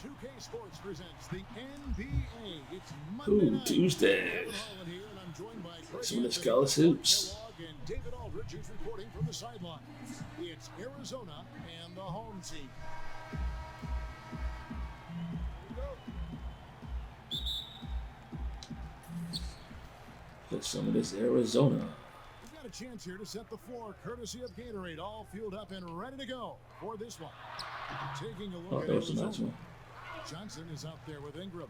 2K Sports presents the NBA. It's Monday Ooh, night. Tuesday. Kevin Holland here, and I'm joined by Greg Some of the Anthony, Scholar Hoops. Kellogg, and David Aldridge, who's reporting from the sideline. It's Arizona and the home team. Play some of this Arizona. We've got a chance here to set the floor, courtesy of Gatorade, all fueled up and ready to go for this one. Taking a Oh, look at that was a Arizona. nice one. Johnson is out there with Ingram.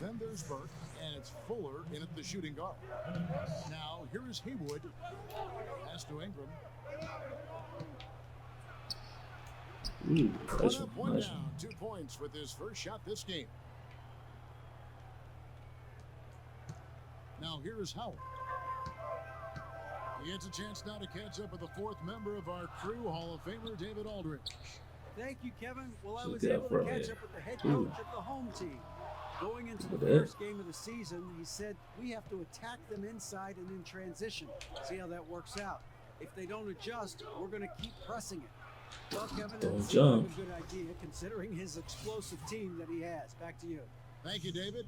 Then there's Burke, and it's Fuller in at the shooting guard. Now, here is Haywood. Pass to Ingram. Ooh, nice One up, one. one Nice down. one. 2 points with his first shot this game. Now, here is Howard. He gets a chance now to catch up with the fourth member of our crew, Hall of Famer David Aldridge. Thank you, Kevin. Well, I Look was out able to for catch me. up with the head Ooh. coach of the home team. Going into Look the at that. first game of the season, he said, we have to attack them inside and in transition. See how that works out. If they don't adjust, we're going to keep pressing it. Well, Kevin, Don't that's jump. a good idea considering his explosive team that he has. Back to you. Thank you, David.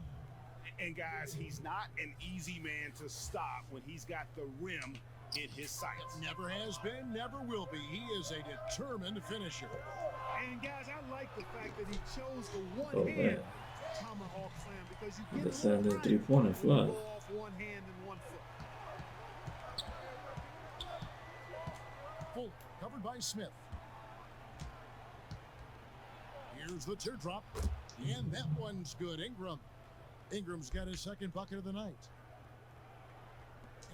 And guys, he's not an easy man to stop when he's got the rim in his sights. Never has been, never will be. He is a determined finisher. And guys, I like the fact that he chose the one Oh, hand man. tomahawk slam because you get That's a not little that three-pointer right fly. when you go off one hand and one foot. Full, covered by Smith. Here's the teardrop. And that one's good. Ingram's got his second bucket of the night.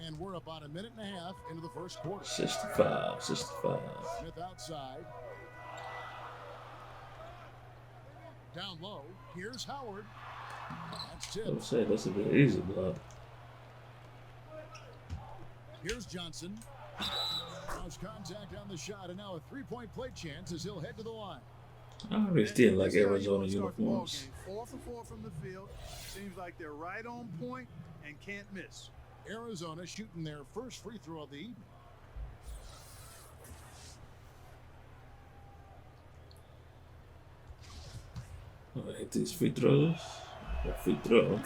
And we're about a minute and a half into the first quarter. 65. Smith outside. Down low. Here's Howard. That's I would tipped. say that's a bit easy block. Here's Johnson. Cross contact on the shot, and now a three-point play chance as he'll head to the line. I already still like This is how you Arizona wanna start the ball uniforms. game. 4 for 4 from the field. Seems like they're right on point and can't miss. Arizona shooting their first free throw of the evening. Oh, hit these free throws. A free throw.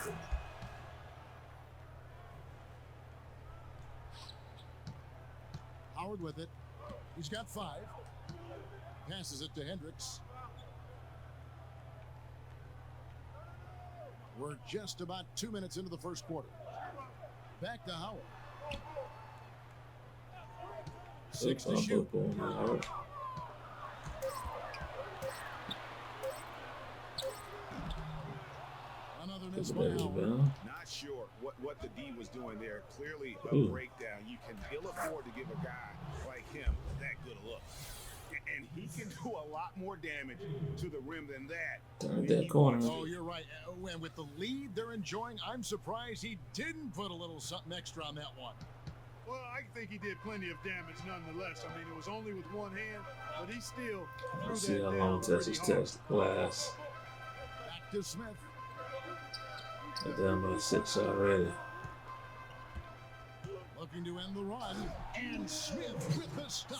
Howard with it. He's got 5. Passes it to Hendricks. We're just about 2 minutes into the first quarter. Back to Howard. 6 to shoot. Another miss by Howard. Not sure what the D was doing there. Clearly a Ooh. breakdown. You can ill afford to give a guy like him that good a look. And he can do a lot more damage to the rim than that. Turn that corner. Oh, you're right. And with the lead they're enjoying, I'm surprised he didn't put a little something extra on that one. Well, I think he did plenty of damage nonetheless. I mean, it was only with one hand, but he still threw Let's see that how down long Texas pretty hard. test lasts. Back to Smith. They're down by 6 already. Looking to end the run. And Smith with the stop.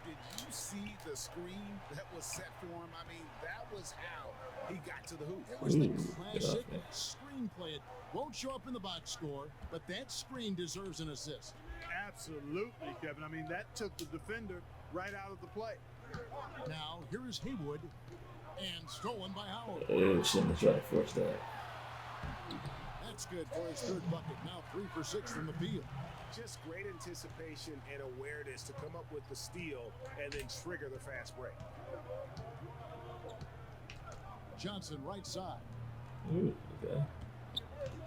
Did you see the screen that was set for him? I mean, that was how he got to the hoop. It was the Ooh, get classic off me. screenplay. It won't show up in the box score, but that screen deserves an assist. Absolutely, Kevin. I mean, that took the defender right out of the play. Now, here is Haywood. And stolen by Howard. Oh, shouldn't have tried to force that. That's good for his third bucket. Now 3 for 6 from the field. Just great anticipation and awareness to come up with the steal and then trigger the fast break. Johnson right side. Ooh, okay.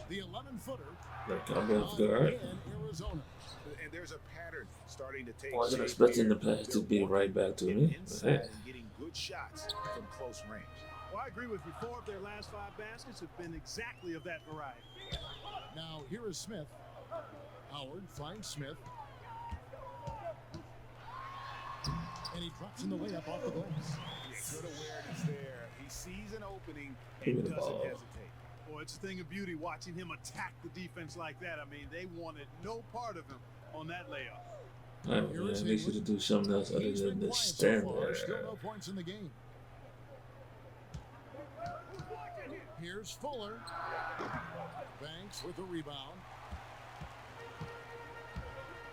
The 11-footer. That caught me off guard. In Arizona. And there's a pattern starting to take I wasn't shape expecting here. the pass to They're be right working back to it me. inside Hey. and getting good shots from close range. Well, I agree with you. 4 of their last 5 baskets have been exactly of that variety. Now here is Smith. Howard finds Smith. And he drops in the layup off the glass. Yeah, good awareness there. He sees an opening Give me and the doesn't ball. hesitate. Boy, it's a thing of beauty watching him attack the defense like that. I mean, they wanted no part of him on that layup. Alright, man, they need to do something else other He's than been just quiet stand so far. there. Still no points in the game. Here's Fuller. Banks with the rebound.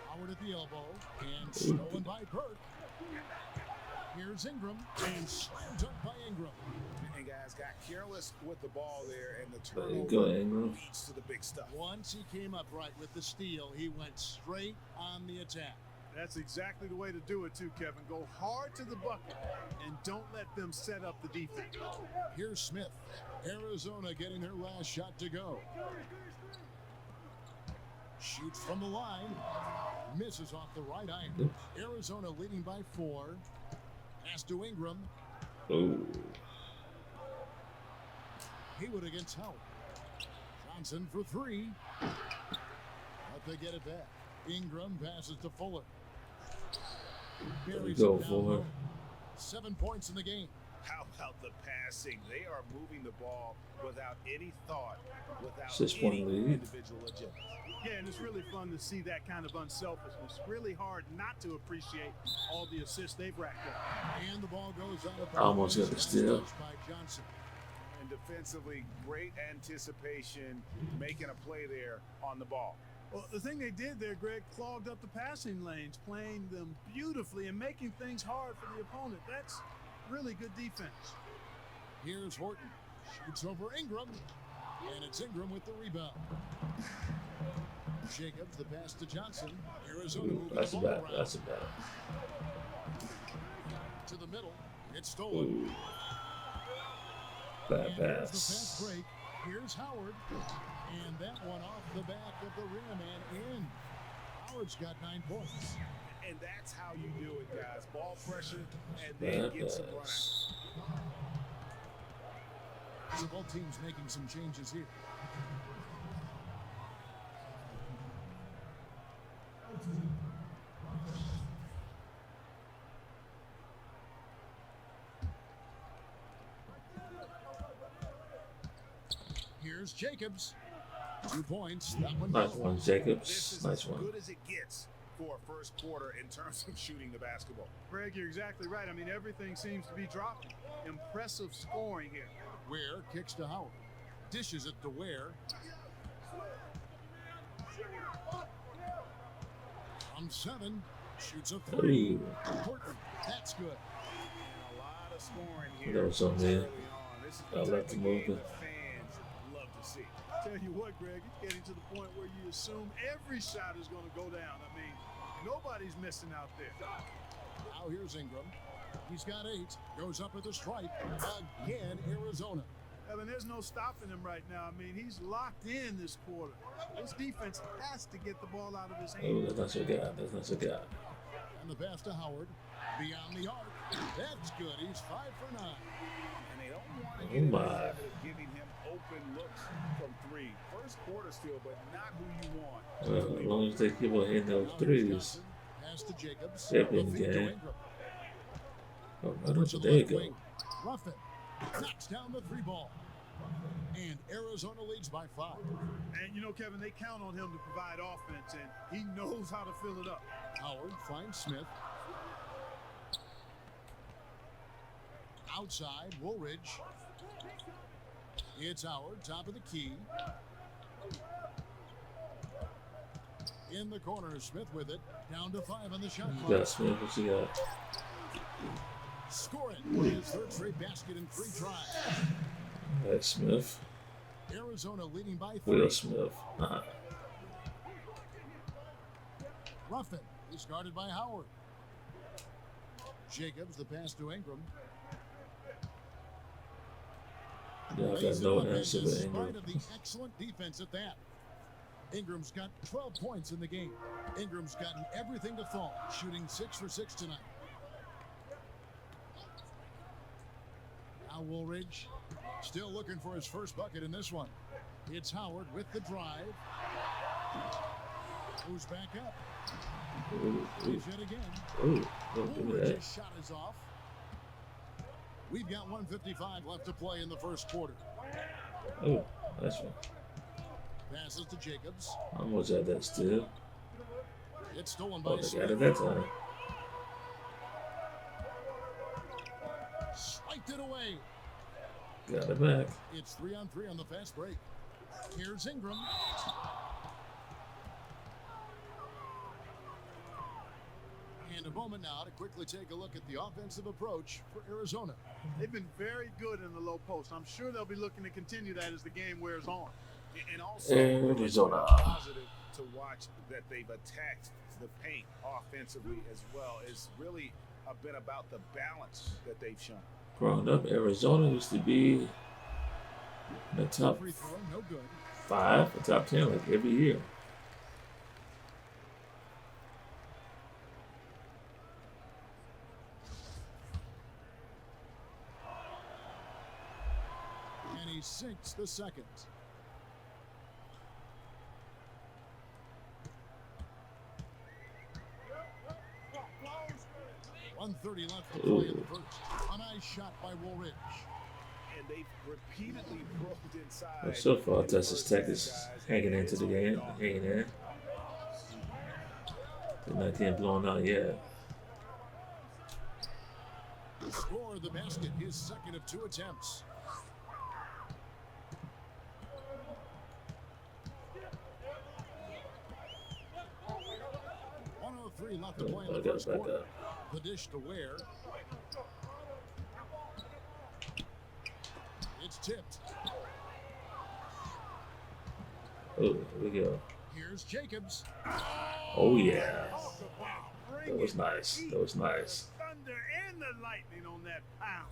Howard at the elbow. And stolen by Burke. Here's Ingram. And slam dunk by Ingram. And guys got careless with the ball there, and the There you turnover go, Ingram. leads to the big stuff. Once he came up right with the steal, he went straight on the attack. That's exactly the way to do it too, Kevin. Go hard to the bucket and don't let them set up the defense. Here's Smith. Arizona getting their last shot to go. Shoots from the line. Misses off the right iron. Arizona leading by 4. Pass to Ingram. Oh, Haywood against Howard. Johnson for 3. But they get it back. Ingram passes to Fuller. there you Buries go, it down Fuller. low. 7 points in the game. How about the passing? They are moving the ball without any thought, without 6-point any lead. individual agenda. Yeah, and it's really fun to see that kind of unselfishness. Really hard not to appreciate all the assists they've racked up. And the ball goes out of bounds. Almost got the steal. Touched by Johnson. And defensively, great anticipation, making a play there on the ball. Well, the thing they did there, Greg, clogged up the passing lanes, playing them beautifully and making things hard for the opponent. That's really good defense. Here's Horton. Shoots over Ingram. And it's Ingram with the rebound. Jacobs, the pass to Johnson. Arizona moving That's the a ball bad. around. That's a bad. To the middle. It's stolen. Ooh. Bad And there's the pass. fast break. Here's Howard. And that one off the back of the rim and in. Howard's got 9 points. And that's how you do it, guys. Ball pressure and then Bad get some run pass. So both teams making some changes here. Here's Jacobs. 2 points. That one Nice goes. one, This Jacobs. is Nice as one. good as it gets for a first quarter in terms of shooting the basketball. Greg, you're exactly right. I mean, everything seems to be dropping. Impressive scoring here. Ware kicks to Howard. Dishes it to Ware. From 7. Shoots a 3. Ooh. Horton. That's good. And a lot of scoring here. That was on early me. on. This is I the like type the of game movement. that fans love to see. Tell you what, Greg, it's getting to the point where you assume every shot is going to go down. I mean, nobody's missing out there. Now here's Ingram. He's got 8. Goes up at the stripe. Again, Arizona. Evan, there's no stopping him right now. I mean, he's locked in this quarter. This defense has to get the ball out of his Oh, hand. that's not so good. That's not so good. And the pass to Howard. Beyond the arc. That's good. He's 5 for 9. And they don't want to Oh get in the my. habit of giving him open looks from 3. First quarter still, but not who you want. Well, as long as they keep on hitting those Now here's threes, Johnson. Pass to Jacobs. they'll be in The the feed to game. Ingram. Oh, Over right to up, the there you left go. wing. Ruffin knocks down the 3 ball. And Arizona leads by 5. And, you know, Kevin, they count on him to provide offense, and he knows how to fill it up. Howard finds Smith. Outside, Woolridge. It's Howard, top of the key. In the corner, Smith with it. Down to 5 on the shot You clock. got Smith. What you got? Scoring his 3rd straight basket in 3 tries. That's Smith. Arizona leading by 3. Will Smith. Ruffin is guarded by Howard. Jacobs, the pass to Ingram. Yeah, I got Lays it no up, and answer for despite Ingram. of the excellent defense at that. Ingram's got 12 points in the game. Ingram's gotten everything to fall, shooting 6 for 6 tonight. Now Woolridge still looking for his first bucket in this one. It's Howard with the drive. Who's back up? Ooh, ooh, He's yet again. ooh. Oh, give me that. Woolridge's shot is off. We've got 1:55 left to play in the first quarter. Oh, that's one. Passes to Jacobs. Almost had that still. It's stolen by Oh, they got Smith. it that time. Swiped it away. Got it back. It's 3-on-3 on the fast break. Here's Ingram. And a moment now to quickly take a look at the offensive approach for Arizona. They've been very good in the low post. I'm sure they'll be looking to continue that as the game wears on. And also, Arizona. positive to watch that they've attacked the paint offensively as well. It's really been about the balance that they've shown. Growing up, Arizona used to be in the top Free throw, no good. 5 or top 10 like every year. And he sinks the second. .130 left to play in the first. A nice shot by Woolridge. And they've repeatedly broke inside. Well, so far, Texas Tech is hanging into the game, hanging in. They're not getting blown out yet. Score the basket, his second of 2 attempts. .103 left to play in the first quarter. The dish to Ware. It's tipped. Oh, here we go. Here's Jacobs. Oh, yeah. Bring That was it. nice. That was nice. The thunder and the lightning on that pound.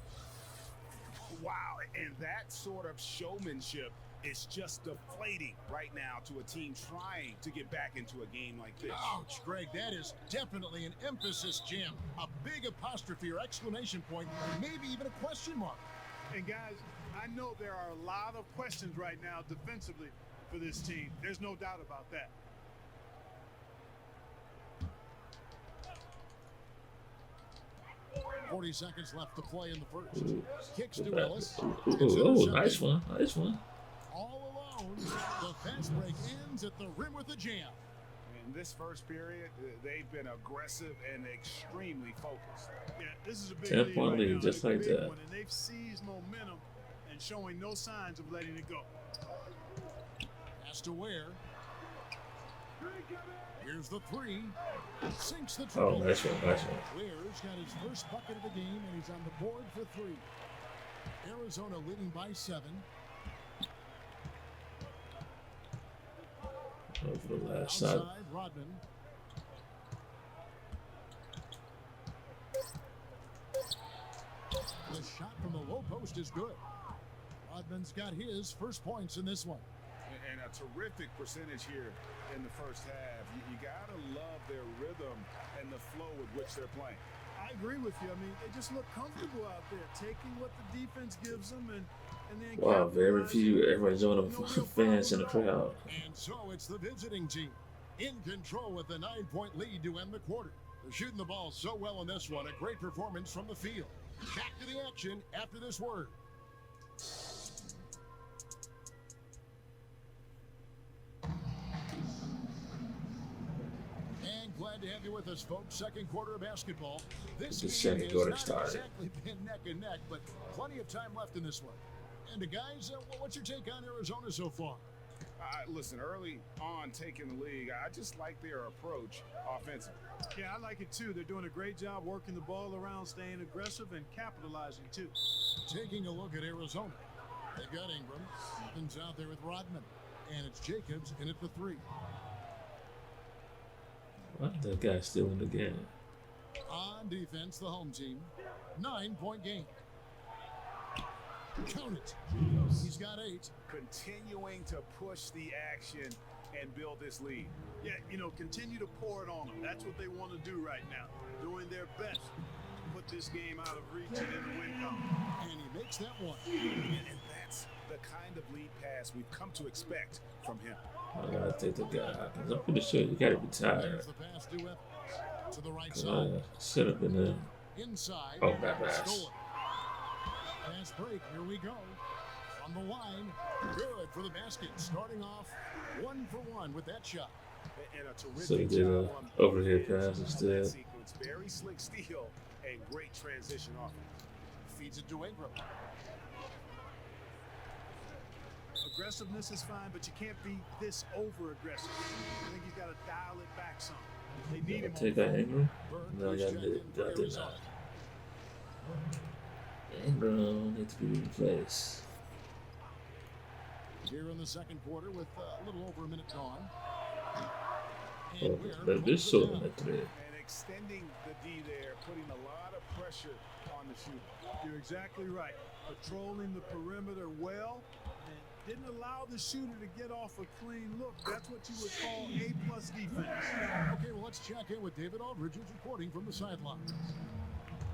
Wow, and that sort of showmanship is just deflating right now to a team trying to get back into a game like this. Ouch, Greg, that is definitely an emphasis jam. A big apostrophe or exclamation point, maybe even a question mark. And guys, I know there are a lot of questions right now defensively for this team. There's no doubt about that. .40 seconds left to play in the first. Ooh, Kicks good to back. Ellis. Ooh, It's oh, intercepted. nice one. Nice one. All alone. The fast break ends at the rim with a jam. In this first period, they've been aggressive and extremely focused. Yeah, this is a big 10-point lead, lead, right now. just It's a like big that. one, and they've seized momentum and showing no signs of letting it go. Pass to Ware. Here's the 3. Sinks the Oh, triple. nice one. Nice one. Ware's got his first bucket of the game, and he's on the board for 3. Arizona leading by 7. Over the last side. Outside, Rodman. The shot from the low post is good. Rodman's got his first points in this one. And a terrific percentage here in the first half. You got to love their rhythm and the flow with which they're playing. I agree with you. I mean, they just look comfortable out there, taking what the defense gives them and then Wow, very capitalizing. few Arizona No real fans in the problem at all. crowd. And so it's the visiting team in control with a 9-point lead to end the quarter. They're shooting the ball so well in this one. A great performance from the field. Back to the action after this word. And glad to have you with us, folks. Second quarter of basketball. This The game second has quarter not started. exactly been neck and neck, but plenty of time left in this one. And guys, what's your take on Arizona so far? Listen, early on taking the league, I just like their approach offensively. Yeah, I like it too. They're doing a great job working the ball around, staying aggressive, and capitalizing too. Taking a look at Arizona. They've got Ingram. Evans out there with Rodman. And it's Jacobs in at the 3. Why is that guy still in the game? On defense, the home team. 9-point game. Count it. He's got 8. Continuing to push the action and build this lead. Yeah, continue to pour it on them. That's what they want to do right now. Doing their best to put this game out of reach and in the win column. And he makes that one. And that's the kind of lead pass we've come to expect from him. I gotta take the guy. I'm pretty sure you gotta be tired. There's the pass to Evans. To the right side. Set up in there. Inside. Oh, bad pass. Stolen. Fast break. Here we go. On the line. Good for the basket. Starting off 1 for 1 with that shot. And a terrific So he did job a on overhead the edge pass of instead. that sequence. Very slick steal and great transition offense. Feeds it to Ingram. Aggressiveness is fine, but you can't be this over-aggressive. I think he's got to dial it back some. They need him. Take out Ingram. Burke No, is y'all checked did in for not. Arizona. Ingram needs to be replaced. Here in the second quarter with a little over a minute gone. Oh, And we're but this close short down. at 3. And extending the D there, putting a lot of pressure on the shooter. You're exactly right. Patrolling the perimeter well and didn't allow the shooter to get off a clean look. That's what you would call A+ defense. Okay, well, let's check in with David Aldridge, who's reporting from the sideline.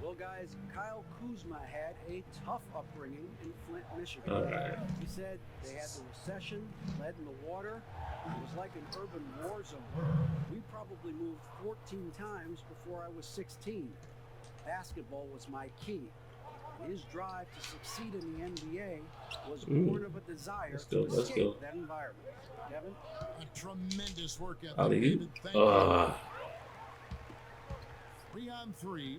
Well, guys, Kyle Kuzma had a tough upbringing in Flint, Michigan. All right. He said they had the recession, lead in the water. It was like an urban war zone. We probably moved 14 times before I was 16. Basketball was my key. His drive to succeed in the NBA was born of a desire to escape that environment. Kevin? A tremendous work ethic, Alley-oop. David. Thank you. 3-on-3.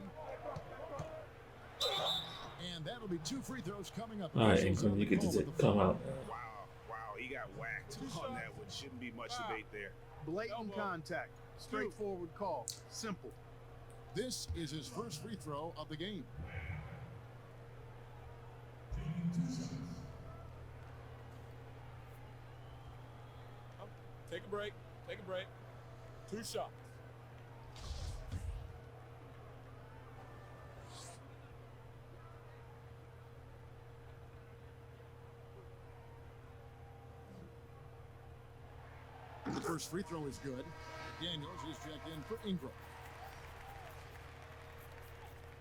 And that'll be 2 free throws coming up. All right, Officials Ingram, on you the get call to with the come foul. out. Wow, he got whacked on that one. Shouldn't be much debate there. Blatant contact. Straightforward call. Simple. This is his first free throw of the game. Take a break. Take a break. 2 shots. The first free throw is good. Daniels is checked in for Ingram.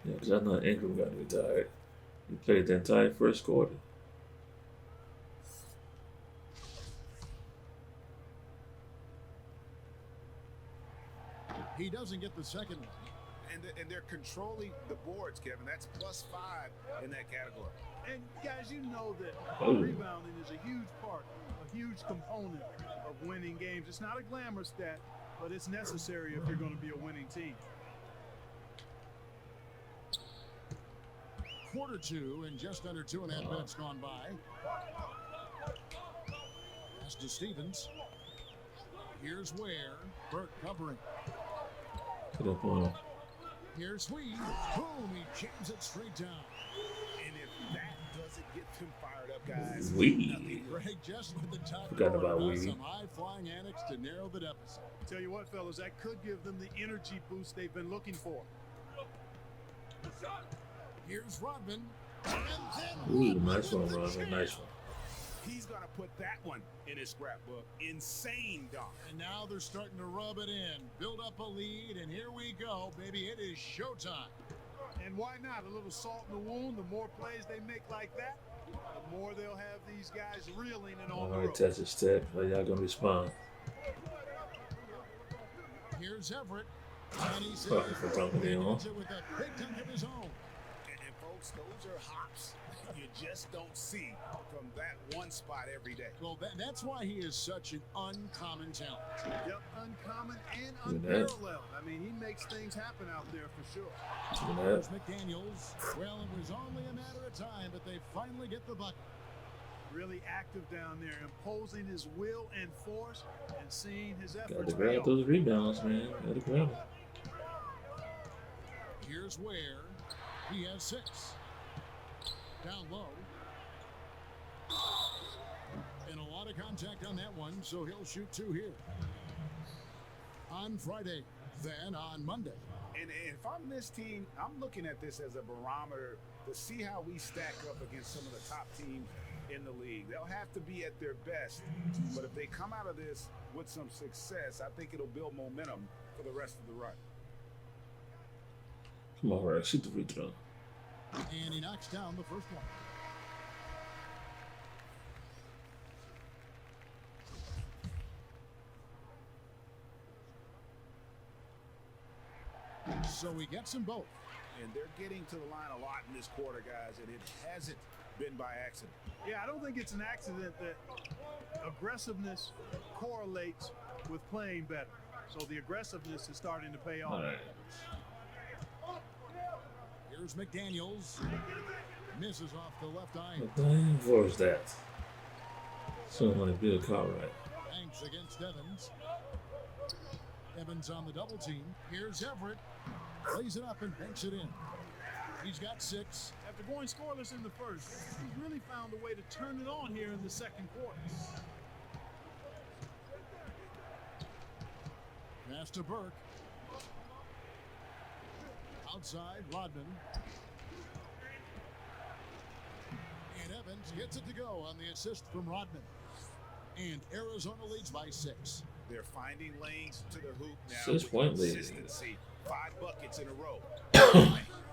Yeah, because I know Ingram got retired. He played the entire first quarter. He doesn't get the second one. And they're controlling the boards, Kevin. That's +5 in that category. And guys, you know that Oh. rebounding is a huge part, a huge component of winning games. It's not a glamour stat, but it's necessary if you're going to be a winning team. Quarter 2 and just under 2.5 minutes gone by. Pass to Stevens. Here's Ware. Burke covering. Put up on him. Here's Sweet. Boom, he jams it straight down. And if that doesn't get them fired up, guys, Wee. nothing will. Greg just with the top Forgot score, about does Weedy. some high-flying antics to narrow the deficit. Tell you what, fellas, that could give them the energy boost they've been looking for. Here's Rodman. And then Ooh, Rodman nice one, with the Rodman. jam. Nice one. He's going to put that one in his scrapbook. Insane dunk. And now they're starting to rub it in, build up a lead, and here we go, baby. It is showtime. And why not? A little salt in the wound. The more plays they make like that, the more they'll have these guys reeling and on All the right, road. touch his step. How y'all gonna respond? Here's Everett. And he says, Fucking for bumping he in, huh? hits it with a big dunk of his own. And folks, those are hops you just don't see from that one spot every day. Well, that's why he is such an uncommon talent. Yep, uncommon and Look at that. unparalleled. I mean, he makes things happen out there for sure. Look at There's that. McDaniels. Well, it was only a matter of time, but they finally get the bucket. Really active down there, imposing his will and force and seeing his Got efforts to pay grab off. those rebounds, man. Got to grab them. Here's Ware. He has 6. Down low. And a lot of contact on that one, so he'll shoot 2 here. On Friday, then on Monday. And if I'm this team, I'm looking at this as a barometer to see how we stack up against some of the top teams in the league. They'll have to be at their best, but if they come out of this with some success, I think it'll build momentum for the rest of the run. Come on, Rex. Shoot the free throw. And he knocks down the first one. So he gets them both. And they're getting to the line a lot in this quarter, guys, and it hasn't been by accident. Yeah, I don't think it's an accident that aggressiveness correlates with playing better. So the aggressiveness is starting to pay off. All right. Here's McDaniels. Misses off the left eye. What the hell was that? Sounds like a good call, right? Banks against Evans. Evans on the double team. Here's Everett. Plays it up and banks it in. He's got 6. After going scoreless in the first, he's really found a way to turn it on here in the second quarter. Pass to Burke. Outside, Rodman. And Evans gets it to go on the assist from Rodman. And Arizona leads by 6. They're finding lanes to the hoop now 6 with point lead. consistency. 5 buckets in a row.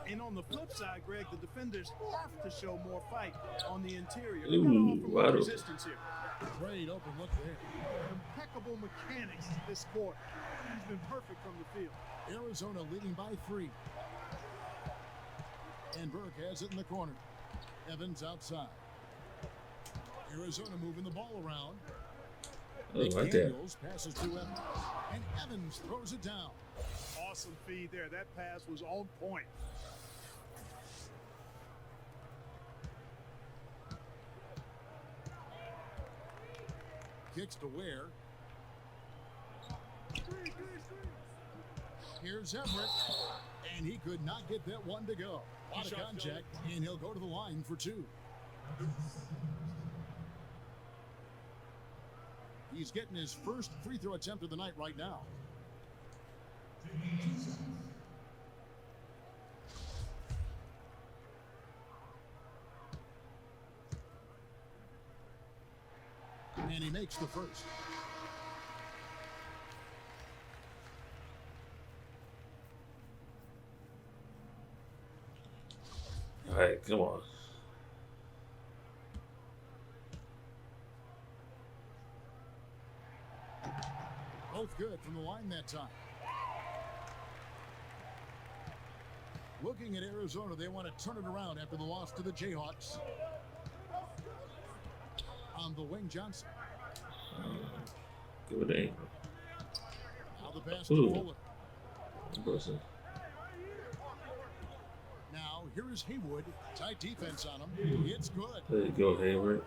And on the flip side, Greg, the defenders have to show more fight on the interior. Ooh, They've got to offer more wide open. resistance here. Great open look there. Impeccable mechanics this quarter. He's been perfect from the field. Arizona leading by 3. And Burke has it in the corner. Evans outside. Arizona moving the ball around. Oh, right there. McDaniels passes to Evans. And Evans throws it down. Awesome feed there. That pass was on point. Kicks to Ware. Here's Everett. And he could not get that one to go. A lot of contact, and he'll go to the line for 2. He's getting his first free throw attempt of the night right now. And he makes the first. All right, come on. Both good from the line that time. Looking at Arizona, they want to turn it around after the loss to the Jayhawks. On the wing, Johnson. Good aim. Now the pass to Ooh. Fuller. Impressive. Now here is Haywood. Tight defense on him. It's good. There you go, Hayward.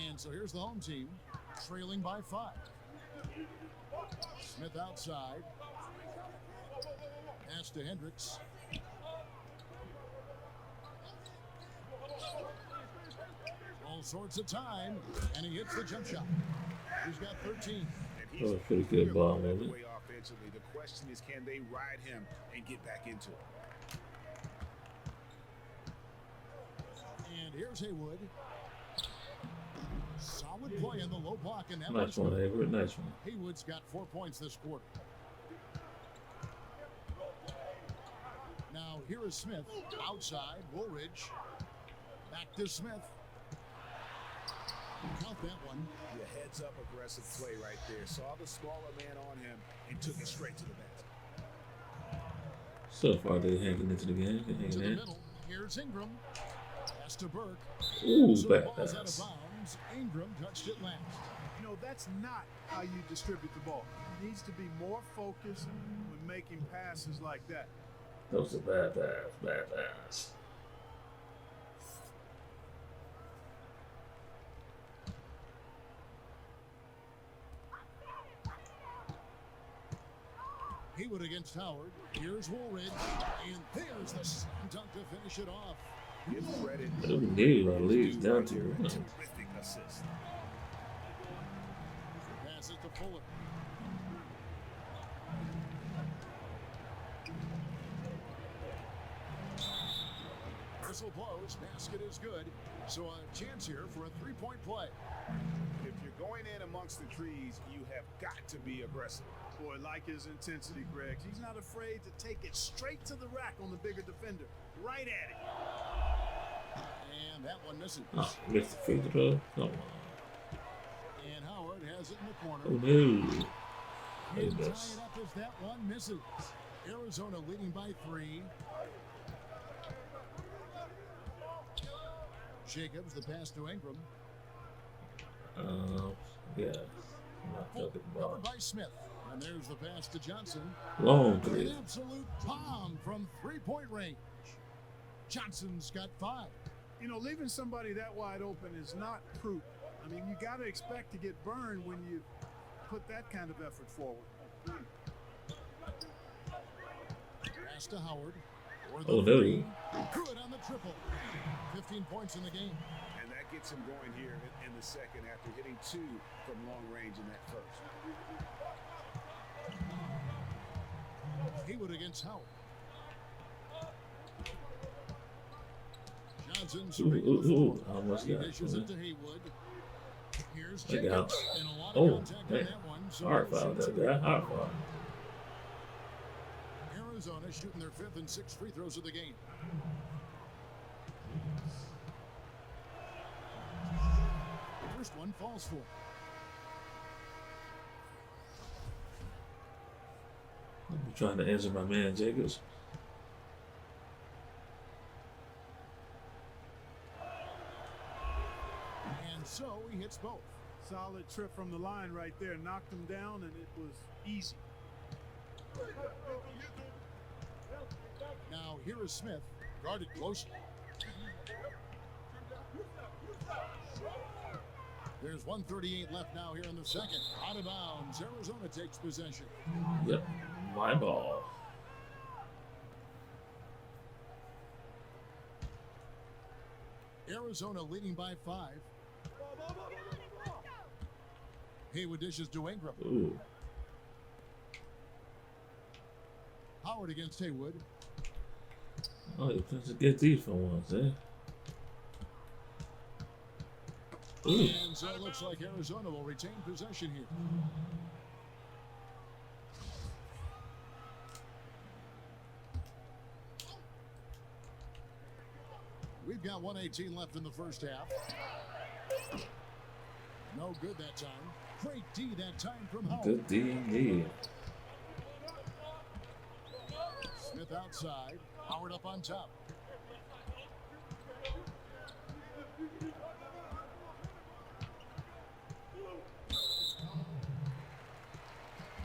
And so here's the home team, trailing by 5. Smith outside. Pass to Hendricks. All sorts of time, and he hits the jump shot. He's got 13. That was a pretty good ball, wasn't it? Way offensively. The question is, can they ride him and get back into it? And here's Haywood. Solid play in the low block, and that Nice one's one, good. Hayward. Nice one. Haywood's got 4 points this quarter. Now here is Smith outside. Woolridge back to Smith. Count that one. Yeah, heads up aggressive play right there. Saw the smaller man on him and took it straight to the basket. So far, they're hanging into the game. They're To hanging the in. middle. Here's Ingram. Pass to Burke. Ooh, So the bad ball's out of pass. bounds. Ingram touched it last. You know, that's not how you distribute the ball. He needs to be more focused when making passes like that. That was a bad pass. Bad pass. Haywood against Howard. Here's Woolridge. And there's the slam dunk to finish it off. Give credit. What do we need? Our lead's down to Here, 1. terrific assist. Pass it to Fuller. Whistle blows. Basket is good. So a chance here for a 3-point play. If you're going in amongst the trees, you have got to be aggressive. Boy, like his intensity, Greg. He's not afraid to take it straight to the rack on the bigger defender. Right at it. And that one misses. Oh, missed the free throw. Come on. And Howard has it in the corner. Oh, no. He'll Hey, tie miss. it up as that one misses. Arizona leading by 3. Jacobs, the pass to Ingram. Yeah. Not talking about. Covered by Smith. And there's the pass to Johnson. Long An three. absolute bomb from 3-point range. Johnson's got 5. You know, leaving somebody that wide open is not prudent. I mean, you got to expect to get burned when you put that kind of effort forward. Pass to Howard. Oh, no. Good on the triple. 15 points in the game. And that gets him going here in the second after hitting 2 from long range in that first. Haywood against Howard. Johnson Ooh, surveying the floor. almost He got dishes it. it to Haywood. Here's Look Jacobs. out. And a lot of Oh, contact on man. that one. So Hard no foul, shots. that guy. Hard foul. Arizona shooting their 5th and 6th free throws of the game. First one falls for. I'm trying to answer my man Jacobs. And so he hits both. Solid trip from the line right there. Knocked him down, and it was easy. Now here is Smith, guarded closely. There's 1:38 left now here in the second. Out of bounds. Arizona takes possession. Yep. My ball. Arizona leading by 5. Haywood dishes to Ingram. Ooh. Howard against Haywood. Oh, you supposed to get these for once, eh? Ooh. And so it looks like Arizona will retain possession here. We've got 1:18 left in the first half. No good that time. Great D that time from Howard. Good D indeed. Smith outside. Howard up on top.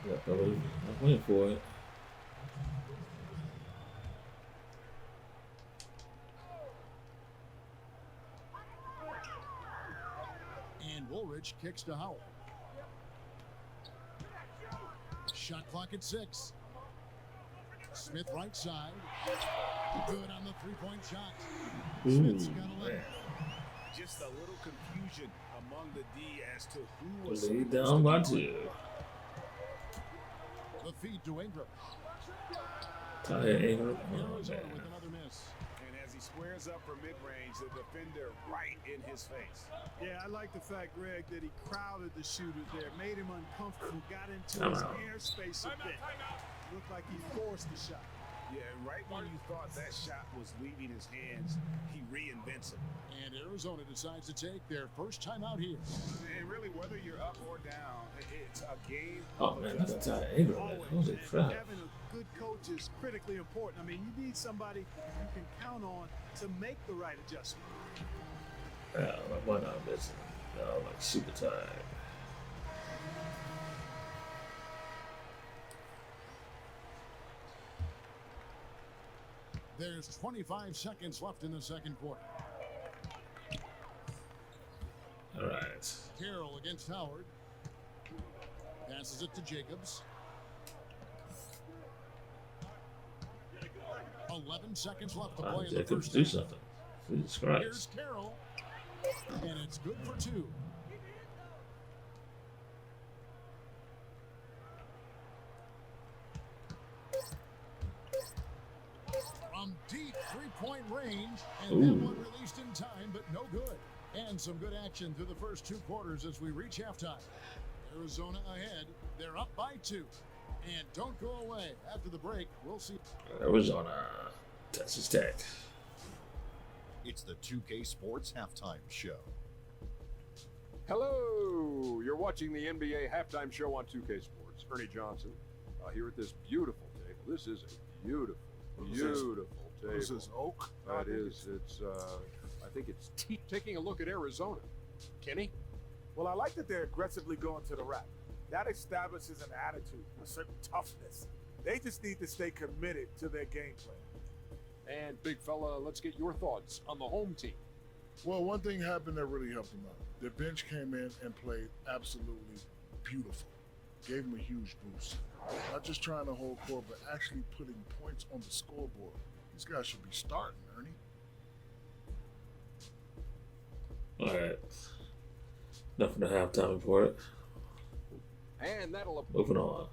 Yeah, fellas. I'm waiting for it. And Woolridge kicks to Howard. Shot clock at 6. Smith right side. Good on the three-point shot. Smith's got 11. Just a little confusion among the D as to who was Lay supposed down to by be 2. The feed to Ingram. Tyre Ingram. Oh, Arizona man. with another miss. And as he squares up for mid-range, the defender right in his face. Yeah, I like the fact, Greg, that he crowded the shooter there, made him uncomfortable, got into Come his on. airspace a bit. Looked like he forced the shot. Yeah, and right when you thought that shot was leaving his hands, he reinvents it. And Arizona decides to take their first time out here. And really, whether you're up or down, it's a game Oh, of man, that's a adjustment. Tyre Ingram. Man. Always. Holy And crap. having a good coach is critically important. I mean, you need somebody you can count on to make the right adjustment. Yeah, why not missing? Oh, like super tired. There's 25 seconds left in the second quarter. All right. Carroll against Howard. Passes it to Jacobs. 11 seconds left to play in the Jacobs, first do half. something. Jesus Here's Christ. Carroll. And it's good for 2. From deep three-point range, and that Ooh. one released in time, but no good. And some good action through the first 2 quarters as we reach halftime. Arizona ahead. They're up by 2. And don't go away. After the break, we'll see. Arizona. Texas Tech. It's the 2K Sports Halftime Show. Hello! You're watching the NBA halftime show on 2K Sports. Ernie Johnson here at this beautiful table. This is a beautiful table. This is oak. That is. It's. I think it's taking a look at Arizona. Kenny? Well, I like that they're aggressively going to the rack. That establishes an attitude, a certain toughness. They just need to stay committed to their game plan. And big fella, let's get your thoughts on the home team. Well, one thing happened that really helped him out. The bench came in and played absolutely beautiful. Gave him a huge boost. Not just trying to hold court, but actually putting points on the scoreboard. These guys should be starting, Ernie. All right. Enough of the halftime report. And that'll Moving on.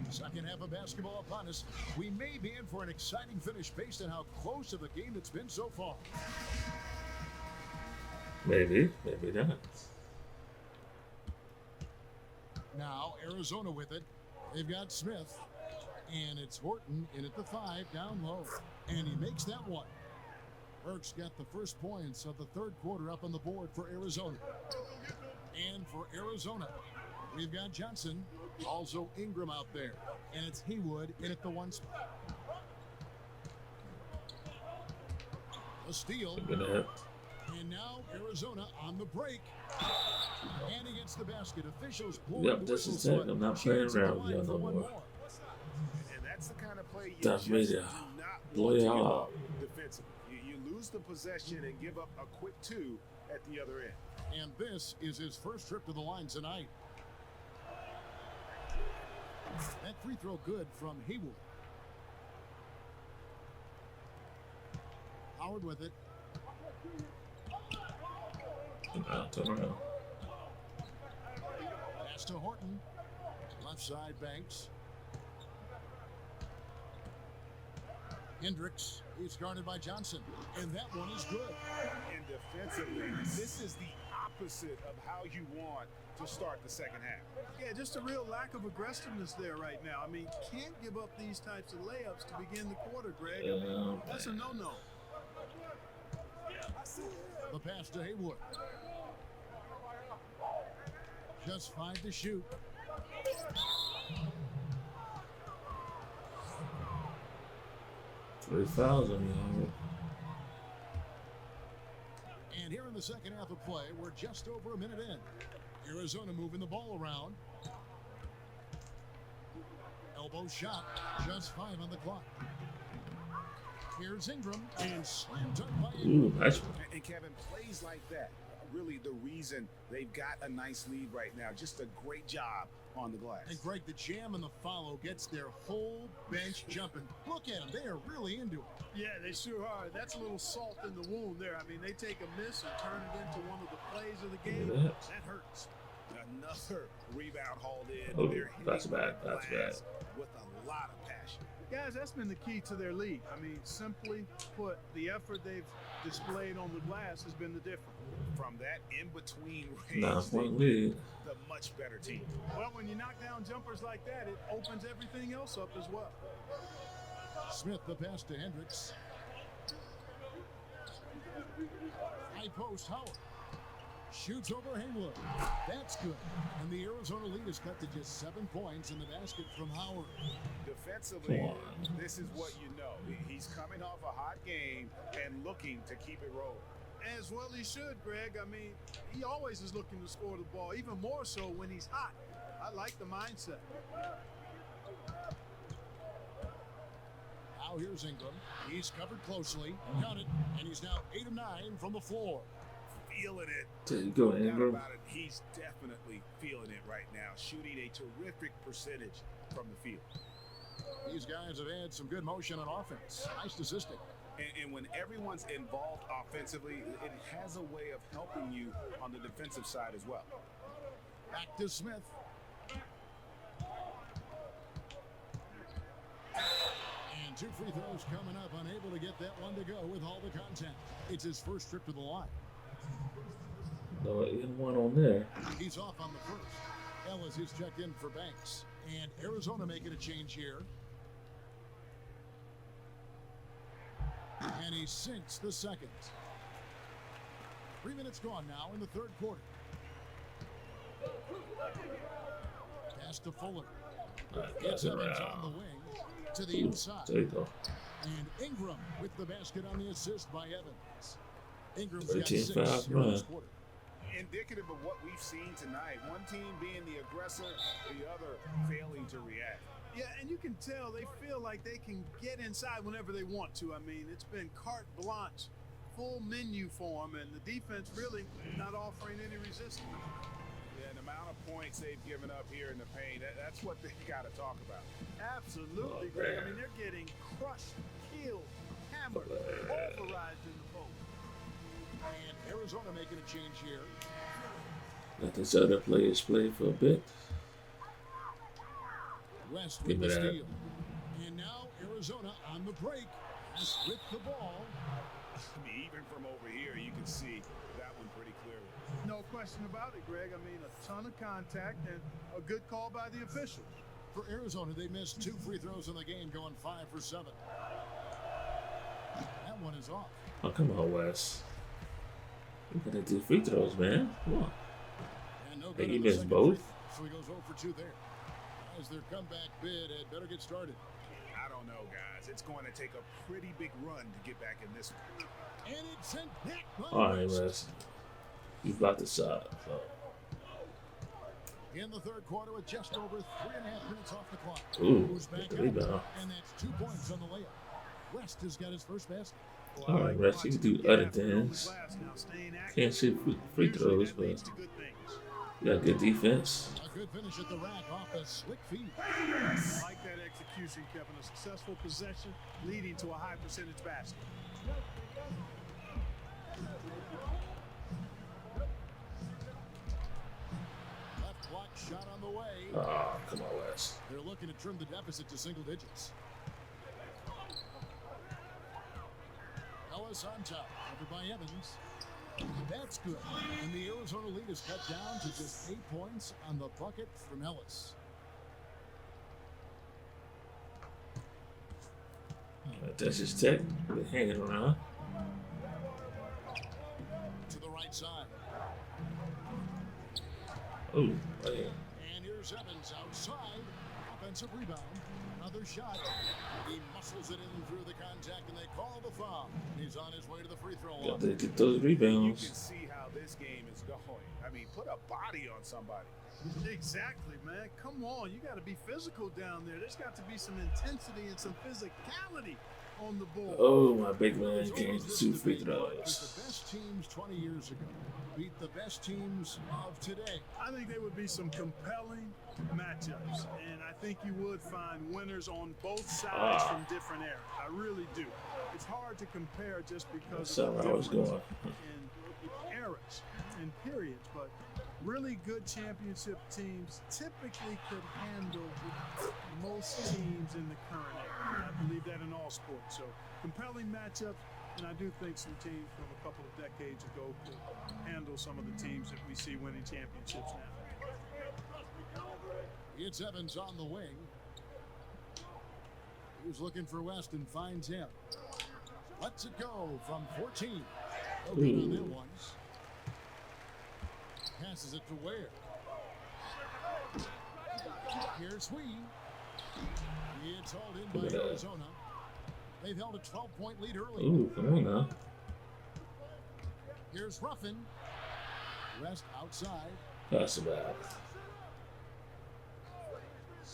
Second half of basketball upon us. We may be in for an exciting finish based on how close of a game it's been so far. Maybe, maybe not. Now Arizona with it. They've got Smith. And it's Horton in at the 5, down low. And he makes that one. Burks got the first points of the third quarter up on the board for Arizona. And for Arizona, we've got Johnson, also Ingram out there. And it's Haywood in at the 1 spot. A steal. And now Arizona on the break. And he gets the basket. Officials blowing Yep, the this whistle. is it. I'm not playing around with y'all no more. And that's the kind of play you Time just for me do to not blow want to y'all give out. up defensively. You lose the possession and give up a quick 2 at the other end. And this is his first trip to the line tonight. That free throw good from Haywood. Howard with it. Turn around. Pass to Horton. Left side, Banks. Hendricks. He's guarded by Johnson. And that one is good. And defensively, this is the opposite of how you want to start the second half. Yeah, just a real lack of aggressiveness there right now. I mean, can't give up these types of layups to begin the quarter, Greg. I mean, that's a no-no. The pass to Haywood. Just 5 to shoot. Three fouls on you. And here in the second half of play, we're just over a minute in. Arizona moving the ball around. Elbow shot. Just 5 on the clock. Here's Ingram and slam dunk by Ingram. Ooh, nice one. And Kevin, plays like that, really the reason they've got a nice lead right now. Just a great job on the glass. And Greg, the jam and the follow gets their whole bench jumping. Look at them. They are really into it. Yeah, they sure are. That's a little salt in the wound there. I mean, they take a miss and turn it into one of the plays of the game. That hurts. Another rebound hauled in. Oh, They're that's hitting bad. the That's bad. glass with a lot of passion. Guys, that's been the key to their lead. I mean, simply put, the effort they've displayed on the glass has been the difference. From that in-between range, 9-point lead. the much better team. Well, when you knock down jumpers like that, it opens everything else up as well. Smith, the pass to Hendricks. High post, Howard. Shoots over Haywood. That's good. And the Arizona lead is cut to just 7 points in the basket from Howard. Defensively, this is what you know. He's coming off a hot game and looking to keep it rolling. As well he should, Greg. I mean, he always is looking to score the ball, even more so when he's hot. I like the mindset. Now here's Ingram. He's covered closely. Got it. And he's now 8 of 9 from the floor. Feeling it. There you go, No doubt Ingram. about it. He's definitely feeling it right now, shooting a terrific percentage from the field. These guys have had some good motion on offense. Nice statistic. And when everyone's involved offensively, it has a way of helping you on the defensive side as well. Back to Smith. And 2 free throws coming up. Unable to get that one to go with all the contact. It's his first trip to the line. No, in one on there. He's off on the first. Ellis is checked in for Banks. And Arizona making a change here. And he sinks the second. 3 minutes gone now in the third quarter. Pass to Fuller. Gets Evans on the wing to the inside. There you go. And Ingram with the basket on the assist by Evans. Ingram's 13 got 6 fouls, here in man. this quarter. indicative of what we've seen tonight. One team being the aggressor, the other failing to react. Yeah, and you can tell they feel like they can get inside whenever they want to. I mean, it's been carte blanche, full menu for them, and the defense really not offering any resistance. Yeah, the amount of points they've given up here in the paint, that's what they got to talk about. Absolutely, Greg. I mean, they're getting crushed, killed, hammered, pulverized in the post. And Arizona making a change here. Let these other players play for a bit. West Give with me the that. steal. And now Arizona on the break. West with the ball. I mean, even from over here, you can see that one pretty clearly. No question about it, Greg. I mean, a ton of contact and a good call by the officials. For Arizona, they missed 2 free throws in the game, going 5 for 7. That one is off. Oh, come on, Wes. You gotta do free throws, man. Come on. And no Hey, good you on the missed second both? free throw, so he goes 0 for 2 there. As their comeback bid had better get started. I don't know, guys. It's going to take a pretty big run to get back in this one. And it's sent back by All right, West. Wes. You blocked the shot. So. In the third quarter with just over 3.5 minutes off the clock. Ooh, Moves back good rebound. up, and that's 2 points on the layup. West has got his first basket. All right, Wes. You can do other things. Can't shoot free throws, but you got good defense. A good finish at the rack off a slick feed. Like that execution, Kevin. A successful possession leading to a high percentage basket. Left block shot on the way. Oh, come on, Wes. They're looking to trim the deficit to single digits. Ellis on top, covered by Evans. That's good. And the Arizona lead is cut down to just 8 points on the bucket from Ellis. Texas Tech, they're hanging around. To the right side. Oh, man. And here's Evans outside. Offensive rebound. Another shot. He muscles it in through the contact, and they call the foul. He's on his way to the free throw line. Got to get those You rebounds. can see how this game is going. I mean, put a body on somebody. Exactly, man. Come on. You got to be physical down there. There's got to be some intensity and some physicality on the board. Oh, my big man came to 2 free Beat throws. the best teams 20 years ago. Beat the best teams of today. I think there would be some compelling matchups, and I think you would find winners on both sides from different eras. I really do. It's hard to compare just because That's of how the I was difference going. in eras and periods, but really good championship teams typically could handle most teams in the current era. I believe that in all sports. So compelling matchups, and I do think some teams from a couple of decades ago could handle some of the teams that we see winning championships now. It's Evans on the wing. He was looking for West and finds him. Lets it go from 14. No good on that one. Passes it to Ware. Here's Wee. It's hauled in by Arizona. They've held a 12-point lead early. Ooh, come on now. Here's Ruffin. West outside. Pass it back.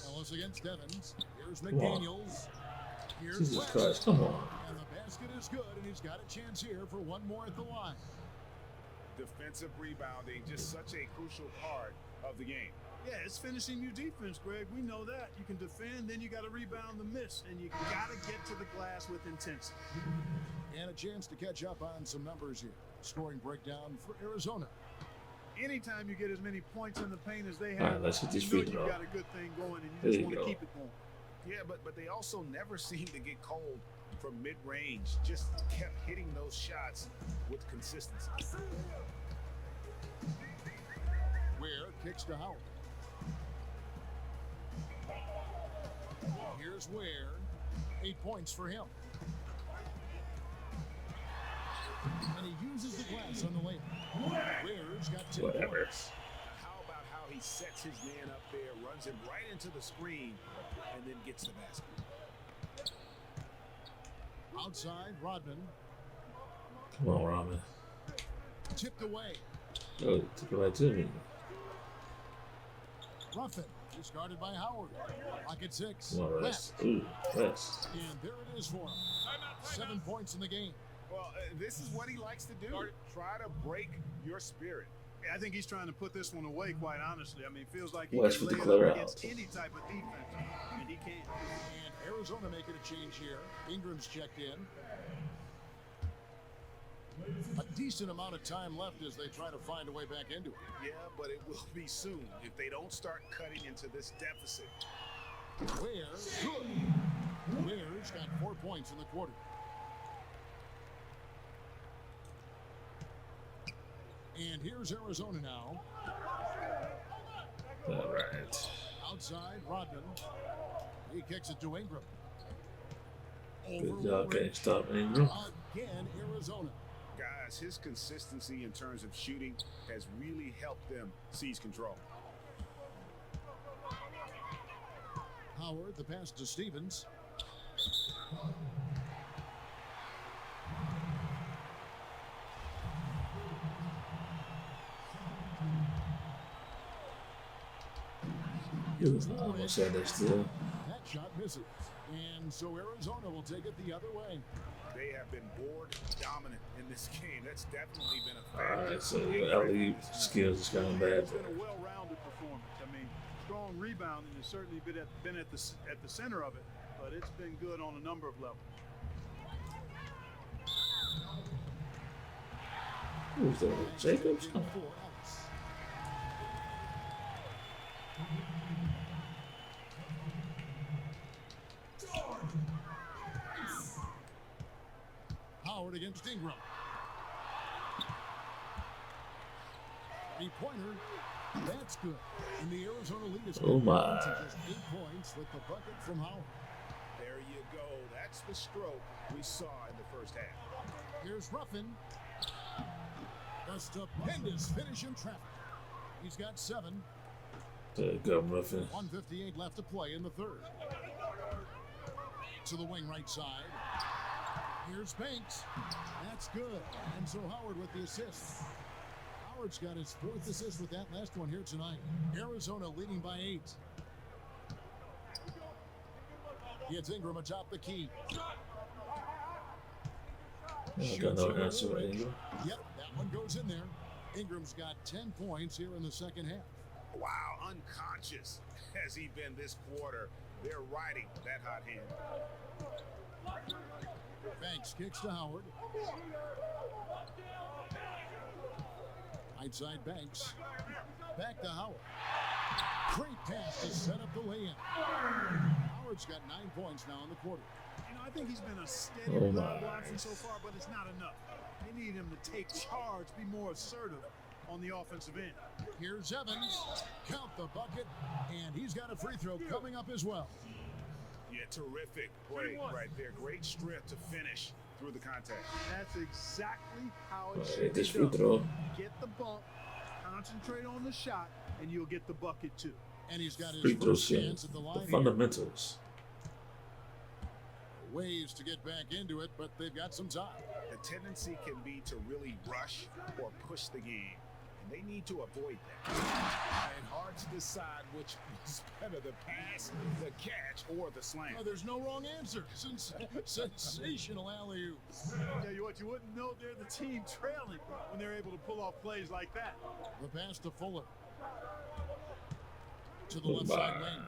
Ellis against Evans. Here's Come on. McDaniels. Here's Jesus West. Christ, come on. And the basket is good, and he's got a chance here for one more at the line. Defensive rebounding, just such a crucial part of the game. Yeah, it's finishing your defense, Greg. We know that. You can defend, then you got to rebound the miss, and you got to get to the glass with intensity. And a chance to catch up on some numbers here. Scoring breakdown for Arizona. Anytime you get as many points in the paint as they All have, right, let's get this you free know throw. you've got a good thing going, and you There just you want to go. keep it going. Yeah, but they also never seem to get cold from mid-range. Just kept hitting those shots with consistency. Ware kicks to Howard. Here's Ware. 8 points for him. And he uses the glass on the layup. Ware's got 10 Whatever. points. How about how he sets his man up there, runs him right into the screen, and then gets the basket. Outside, Rodman. Come on, Ramen. Tipped away. Oh, took it right to me. Ruffin is guarded by Howard. Pocket 6. Come on, rest. Ooh, rest. And there it is for him. 7 points in the game. Well, this is what he likes to do. Try to break your spirit. I think he's trying to put this one away, quite honestly. I mean, it feels like he Watch can for the lay it clear up out. against any type of defense, and he can't. And Arizona making a change here. Ingram's checked in. A decent amount of time left as they try to find a way back into it. Yeah, but it will be soon if they don't start cutting into this deficit. Ware, good. Ware's got 4 points in the quarter. And here's Arizona now. All right. Outside, Rodman. He kicks it to Ingram. Good job, can't stop Ingram. Again, Arizona. Guys, his consistency in terms of shooting has really helped them seize control. Howard, the pass to Stevens. He was almost at that still. That shot misses. And so Arizona will take it the other way. They have been board dominant in this game. That's definitely been a All factor. right, so your alley skills is kind of bad. It's been a well-rounded performance. I mean, strong rebounding has certainly been at the center of it, but it's been good on a number of levels. Who's that? Jacobs? Oh. For Ellis. Howard against Ingram. 3-pointer. That's good. And the Arizona lead is Oh my. to just 8 points with the bucket from Howard. There you go. That's the stroke we saw in the first half. Here's Ruffin. A stupendous finish in traffic. He's got 7. Good muffin. 1:58 left to play in the third. To the wing right side. Here's Banks. That's good. And so Howard with the assist. Howard's got his 4th assist with that last one here tonight. Arizona leading by 8. Gets Ingram atop the key. I got no answer for Ingram. Yep, that one goes in there. Ingram's got 10 points here in the second half. Wow, unconscious has he been this quarter. They're riding that hot hand. Banks kicks to Howard. Right side Banks. Back to Howard. Great pass to set up the lay-in. Howard's got 9 points now in the quarter. You know, I think he's been a steady Oh, my. reliable option so far, but it's not enough. They need him to take charge, be more assertive on the offensive end. Here's Evans. Count the bucket. And he's got a free throw coming up as well. Yeah, terrific break right there. Great strength to finish through the contact. That's exactly how it All should right, be this free done. throw. Get the bump, concentrate on the shot, and you'll get the bucket too. And he's got his Free throw first shit. chance at the The line. here. fundamentals. Ways to get back into it, but they've got some time. The tendency can be to really rush or push the game, and they need to avoid that. And hard to decide which was better, the pass, the catch, or the slam. Oh, there's no wrong answer. Sensational alley-oop. Tell you what, you wouldn't know they're the team trailing when they're able to pull off plays like that. The pass to Fuller. To the Oh, left my. side lane.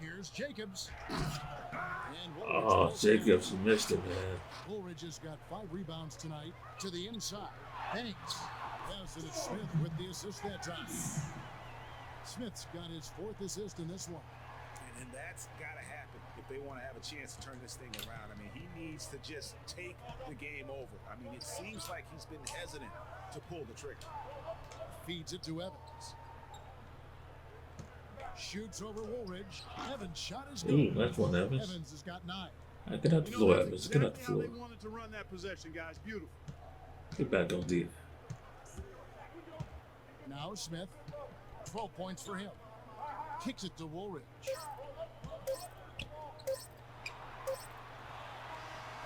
Here's Jacobs. And Oh, Jacobs missed it, man. Woolridge has got 5 rebounds tonight. To the inside. Banks. Yes, and it's Smith with the assist that time. Smith's got his 4th assist in this one. And that's got to happen if they want to have a chance to turn this thing around. I mean, he needs to just take the game over. I mean, it seems like he's been hesitant to pull the trigger. Feeds it to Evans. Shoots over Woolridge. Evans' shot is Ooh, good. that's one Evans. Evans has got 9. Get out the You know, floor, that's Evans. Get out the exactly how floor. they wanted to run that possession, guys. Beautiful. Get back on D. Now Smith. 12 points for him. Kicks it to Woolridge.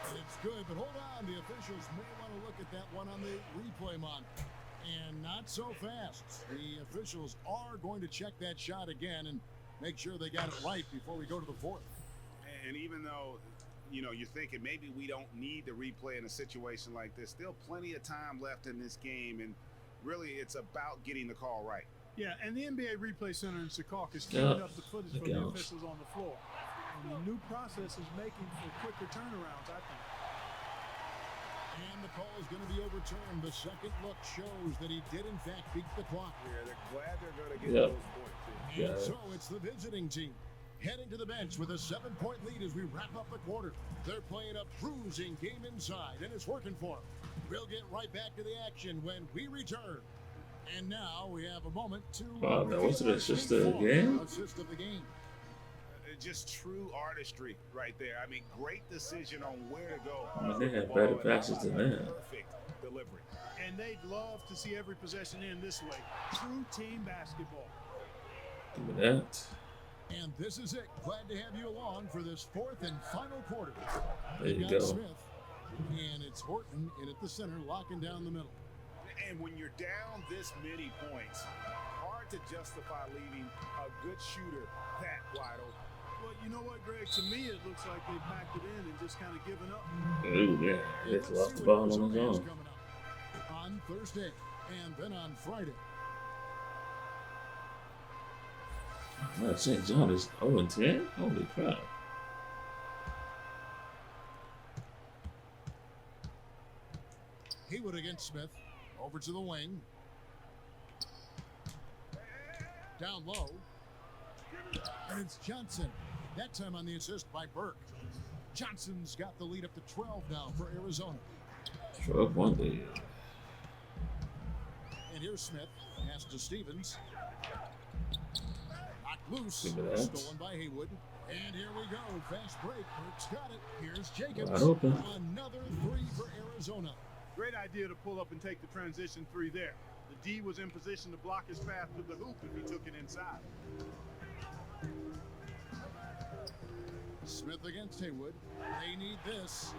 And it's good, but hold on. The officials may want to look at that one on the replay monitor. And not so fast. The officials are going to check that shot again and make sure they got it right before we go to the fourth. And even though, you know, you're thinking maybe we don't need to replay in a situation like this, still plenty of time left in this game, and really it's about getting the call right. Yeah, and the NBA Replay Center in Secaucus cleaned up the footage from the officials on the floor. And the new process is making for quicker turnarounds, I think. And the call is going to be overturned. The second look shows that he did, in fact, beat the clock. Yeah, they're glad they're going to get those points. And so it's the visiting team heading to the bench with a 7-point lead as we wrap up the quarter. They're playing a bruising game inside, and it's working for them. We'll get right back to the action when we return. And now we have a moment to... Wow, that was an assist of the game? Assist of the game. Just true artistry right there. I mean, great decision on where to go. I mean, they have better passes than that. Perfect delivery. And they'd love to see every possession end this way. True team basketball. Give me that. And this is it. Glad to have you along for this fourth and final quarter. There you got go. Smith, and it's Horton in at the center, locking down the middle. And when you're down this many points, hard to justify leaving a good shooter that wide open. Well, you know what, Greg? To me, it looks like they packed it in and just kind of given up. Ooh, yeah. He's lost the ball on his own. On Thursday and then on Friday. Wow, St. John is 0-10? Holy crap. Haywood against Smith. Over to the wing. Down low. And it's Johnson. That time on the assist by Burke. Johnson's got the lead up to 12 now for Arizona. 12-1 lead. And here's Smith. Pass to Stevens. Knocked loose. Stolen by Haywood. And here we go. Fast break. Burke's got it. Here's Jacobs. Wide open. Another three for Arizona. Great idea to pull up and take the transition three there. The D was in position to block his path to the hoop if he took it inside. Smith against Haywood. They need this.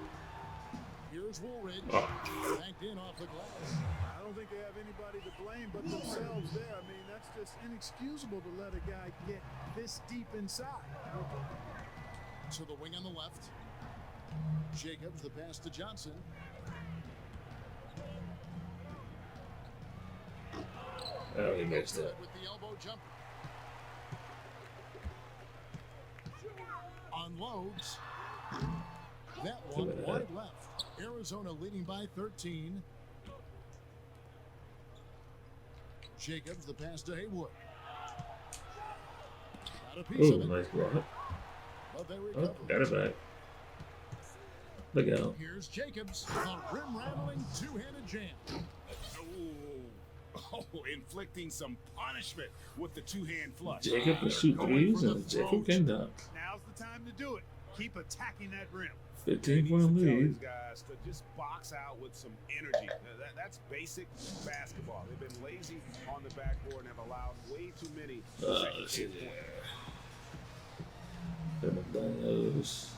Here's Woolridge. Banked in off the glass. I don't think they have anybody to blame but themselves there. I mean, that's just inexcusable to let a guy get this deep inside. To the wing on the left. Jacobs, the pass to Johnson. Oh, he missed it. With the elbow jumper. Unloads. That one wide left. Arizona leading by 13. Jacobs, the pass to Haywood. Got a piece of it. Nice block. But they recover. Got it back. Look out. Here's Jacobs, a rim-rattling two-handed jam. Oh, inflicting some punishment with the two-hand flush. Jacob can shoot threes and Jacob can dunk. Now's the time to do it. Keep attacking that rim. 15-point lead. These guys to just box out with some energy. That's basic basketball. They've been lazy on the backboard and have allowed way too many second points. Couldn't have done those.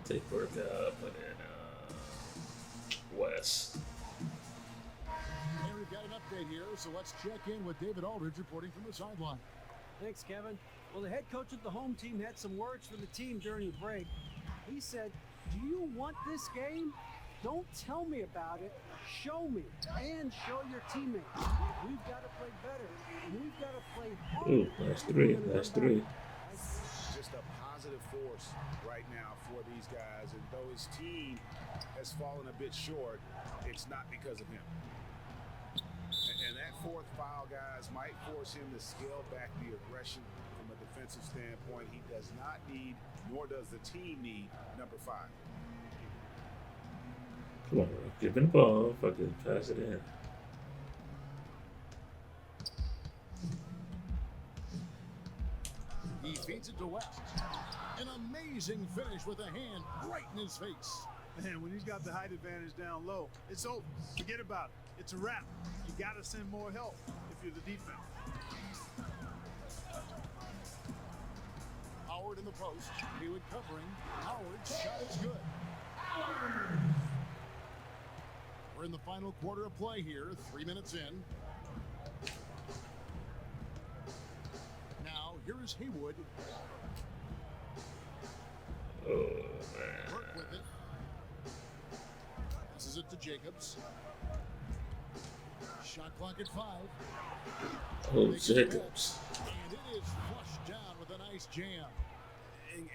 Take Burke up and then West. And we've got an update here, so let's check in with David Aldridge reporting from the sideline. Thanks, Kevin. Well, the head coach of the home team had some words for the team during the break. He said, "Do you want this game? Don't tell me about it. Show me and show your teammates. We've got to play better, and we've got to play harder." Ooh, last three. Last three. Just a positive force right now for these guys, and though his team has fallen a bit short, it's not because of him. And that fourth foul, guys, might force him to scale back the aggression from a defensive standpoint. He does not need, nor does the team need, number 5. Come on, give me the ball if I can pass it in. He feeds it to West. An amazing finish with a hand right in his face. Man, when he's got the height advantage down low, it's over. Forget about it. It's a wrap. You got to send more help if you're the defense. Howard in the post. Haywood covering. Howard's shot is good. We're in the final quarter of play here, 3 minutes in. Now, here is Haywood. Oh, man. Work with it. This is it to Jacobs. Shot clock at 5. Oh, Jacobs. And it is flushed down with a nice jam.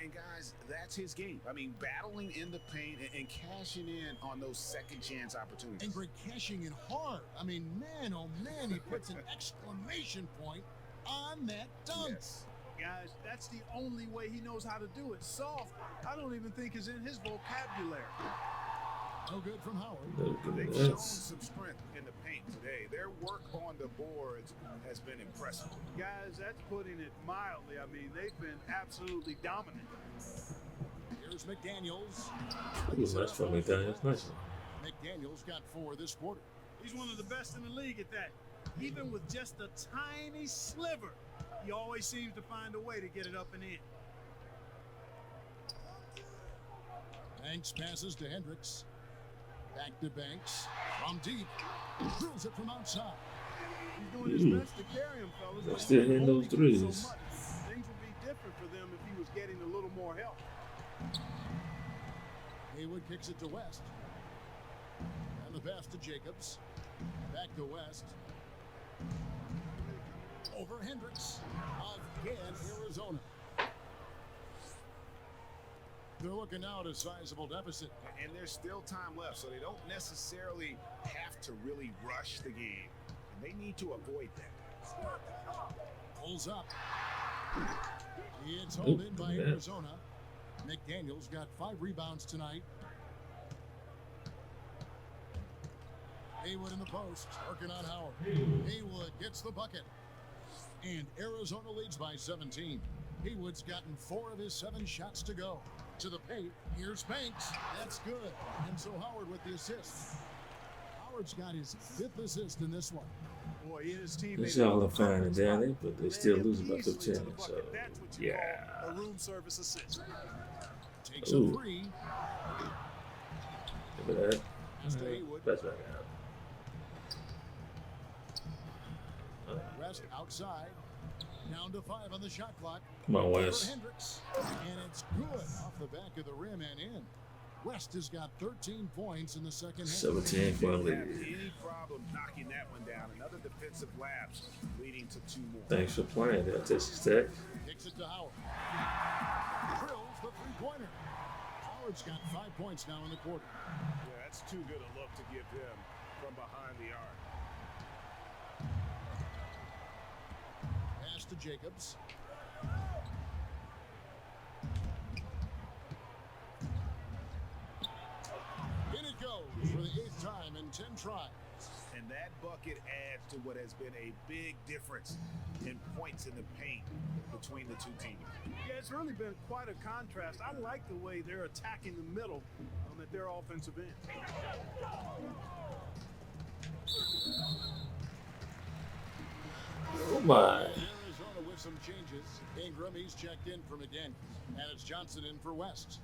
And guys, that's his game. I mean, battling in the paint and cashing in on those second chance opportunities. And Greg cashing in hard. I mean, man, oh man, he puts an exclamation point on that dunk. Yes. Guys, that's the only way he knows how to do it. Soft, I don't even think is in his vocabulary. No good from Howard. No They've good. shown some strength in the paint today. Their work on the boards has been impressive. Guys, that's putting it mildly. I mean, they've been absolutely dominant. Here's McDaniels. Ooh, nice from McDaniels. Nice one. McDaniels got 4 this quarter. He's one of the best in the league at that. Even with just a tiny sliver, he always seems to find a way to get it up and in. Banks passes to Hendricks. Back to Banks. From deep. Drills it from outside. He's doing his best to carry him, fellas. They're still hitting those threes. So much. Things would be different for them if he was getting a little more help. Haywood kicks it to West. And the pass to Jacobs. Back to West. Over Hendricks. Again, Arizona. They're looking now at a sizable deficit. And there's still time left, so they don't necessarily have to really rush the game. And they need to avoid that. Pulls up. It's held in by Arizona. McDaniels got 5 rebounds tonight. Haywood in the post, working on Howard. Haywood gets the bucket. And Arizona leads by 17. Haywood's gotten 4 of his 7 shots to go. To the paint, here's Banks. That's good. And so Howard with the assist. Howard's got his 5th assist in this one. Boy, his team. This y'all are fine and dandy, but they still lose by 15. So, yeah. A room service assist. Takes a 3. Look at that. Pass to Haywood. That's back out. West outside. Down to 5 on the shot clock. Come on, Over West. Hendricks. And it's good off the back of the rim and in. West has got 13 points in the second half. 17 for Don't have lead. any problem knocking that one down. Another defensive lapse leading to 2 more. Thanks for playing that, Texas Tech. Kicks it to Howard. Drills the 3-pointer. Howard's got 5 points now in the quarter. Yeah, that's too good a look to give him from behind the arc. Pass to Jacobs. In it goes for the 8th time in 10 tries. And that bucket adds to what has been a big difference in points in the paint between the 2 teams. Yeah, it's really been quite a contrast. I like the way they're attacking the middle at their offensive end. Oh, my. Arizona with some changes. Ingram, he's checked in for McDaniels. And it's Johnson in for West.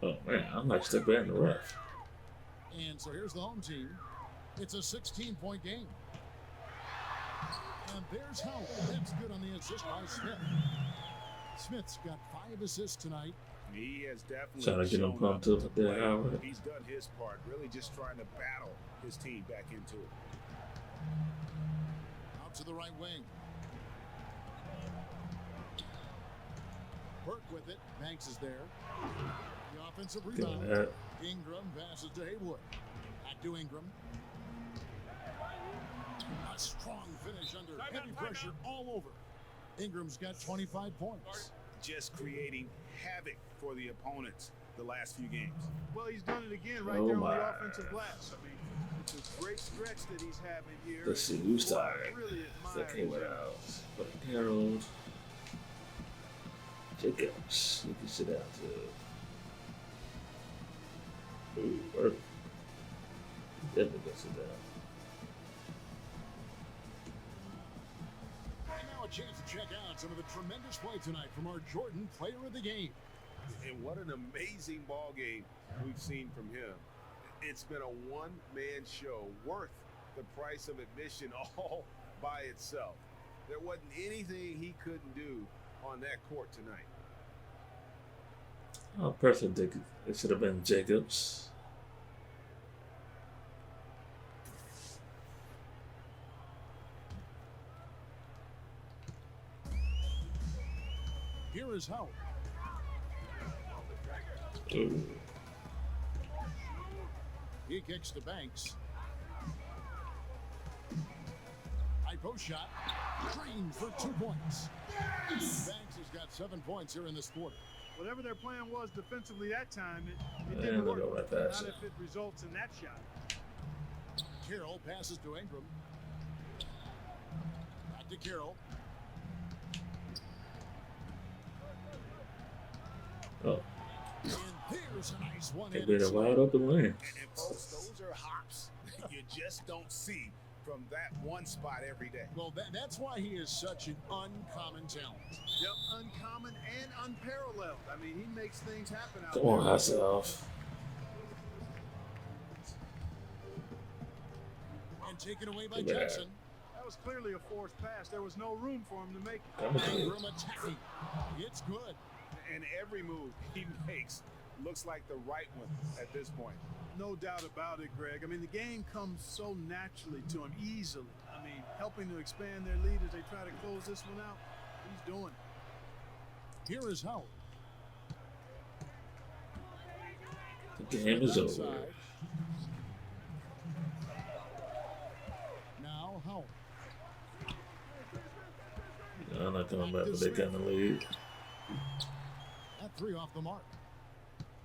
Oh, man. I'm like stuck back in the rough. And so here's the home team. It's a 16-point game. And there's Howard. That's good on the assist by Smith. Smith's got 5 assists tonight. He has definitely Trying to get him shown pumped up up to there, play. Howard. He's done his part, really just trying to battle his team back into it. Out to the right wing. Burke with it. Banks is there. The offensive rebound. that. Ingram passes to Haywood. Back to Ingram. A strong finish under heavy pressure all over. Ingram's got 25 points. Just creating havoc for the opponents the last few games. Well, he's done it again right Oh, there my. on the offensive glass. I mean, it's a great stretch that he's having here. Let's see who's tired. Really That came out. But Harold. Jacobs. You can sit down too. Ooh, work. Definitely gonna sit down. And now a chance to check out some of the tremendous play tonight from our Jordan player of the game. And what an amazing ball game we've seen from him. It's been a one-man show worth the price of admission all by itself. There wasn't anything he couldn't do on that court tonight. Oh, perfect. It should have been Jacobs. Here is Howard. Ooh. He kicks to Banks. High post shot. Green for 2 points. Banks has got 7 points here in this quarter. Whatever their plan was defensively that time, it Yeah, didn't they'll work. go right past Not it. if it results in that shot. Carroll passes to Ingram. Back to Carroll. Oh, And there's a nice one. they made a wide open lane. And folks, those are hops you just don't see from that one spot every day. Well, that's why he is such an uncommon talent. Yep, uncommon and unparalleled. I mean, he makes things happen out Come there. on, Hasselhoff. And taken away by Too bad. Jackson. That was clearly a forced pass. There was no room for him to make it. Come on. Ingram attacking. It's good. And every move he makes looks like the right one at this point. No doubt about it, Greg. I mean, the game comes so naturally to him, easily. I mean, helping to expand their lead as they try to close this one out. He's doing it. Here is Howard. The game is over. Outside. Now Howard. I'm not coming back, but they got in the lead. That 3 off the mark.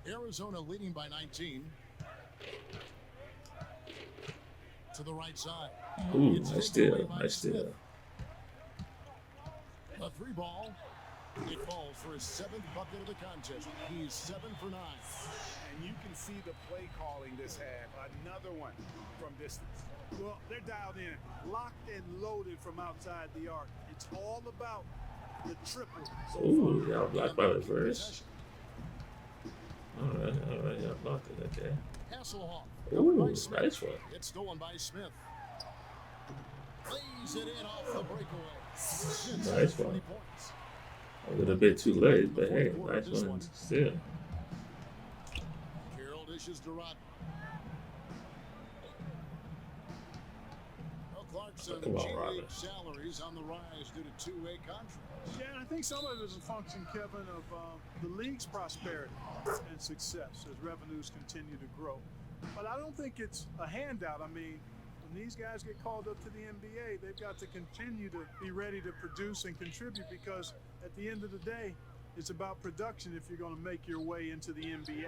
Arizona leading by 19. To the right side. Ooh, It's nice taken away steal. by Nice Smith. steal. A 3 ball. It falls for his 7th bucket of the contest. He's 7 for 9. And you can see the play calling this had. Another one from distance. Well, they're dialed in, locked and loaded from outside the arc. It's all about the triple. So Ooh, y'all blocked by the Possession. first. All right, y'all blocked it. Okay. Hasselhoff. Ooh, By Smith. nice one. It's stolen by Smith. Plays it in off the breakaway. Smith's Nice got 20 one. points. A little bit too late, but hey, nice one still. Carroll dishes to Rodman. Well, Clarkson, Come on, G-League Rodman. salaries on the rise due to two-way contracts. Yeah, and I think some of it is a function, Kevin, of the league's prosperity and success as revenues continue to grow. But I don't think it's a handout. I mean, when these guys get called up to the NBA, they've got to continue to be ready to produce and contribute, because at the end of the day, it's about production if you're going to make your way into the NBA.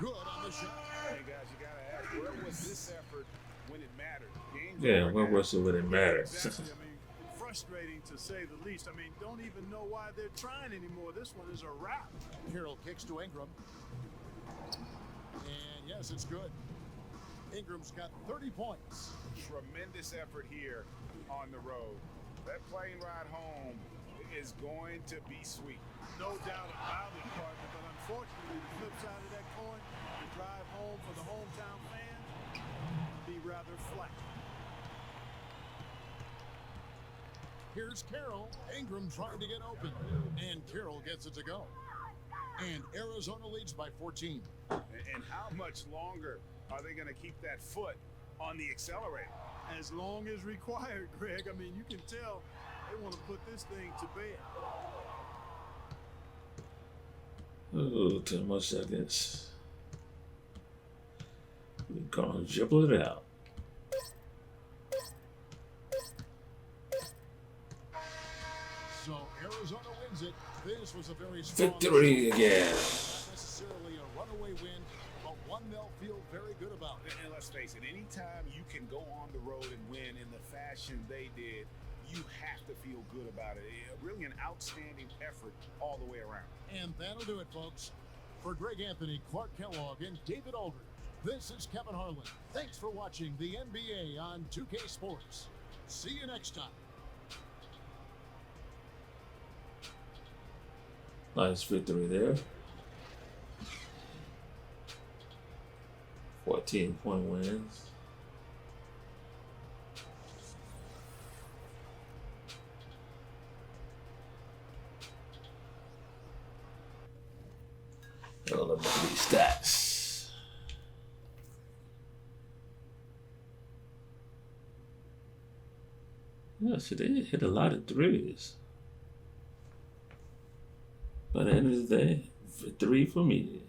Good on the shot. Hey, guys, you got to ask, where was this effort when it mattered? Games Yeah, over where now. was it when it mattered? Exactly. I mean, frustrating to say the least. I mean, don't even know why they're trying anymore. This one is a wrap. Carroll kicks to Ingram. And yes, it's good. Ingram's got 30 points. Tremendous effort here on the road. That plane ride home is going to be sweet. No doubt about it, partner. But unfortunately, the flip side of that coin, the drive home for the hometown fans, will be rather flat. Here's Carroll. Ingram trying to get open. And Carroll gets it to go. And Arizona leads by 14. And how much longer are they going to keep that foot on the accelerator? As long as required, Greg. I mean, you can tell they want to put this thing to bed. Ooh, 10 more seconds. We're gonna dribble it out. So Arizona wins it. This was a very strong Victory again. Not necessarily a runaway win, but one they'll feel very good about. And let's face it, anytime you can go on the road and win in the fashion they did, you have to feel good about it. Really an outstanding effort all the way around. And that'll do it, folks. For Greg Anthony, Clark Kellogg, and David Aldridge, this is Kevin Harlan. Thanks for watching the NBA on 2K Sports. See you next time. Nice victory there. 14-point wins. Oh, look at these stats. Yeah, so they hit a lot of threes. By the end of the day, victory for me.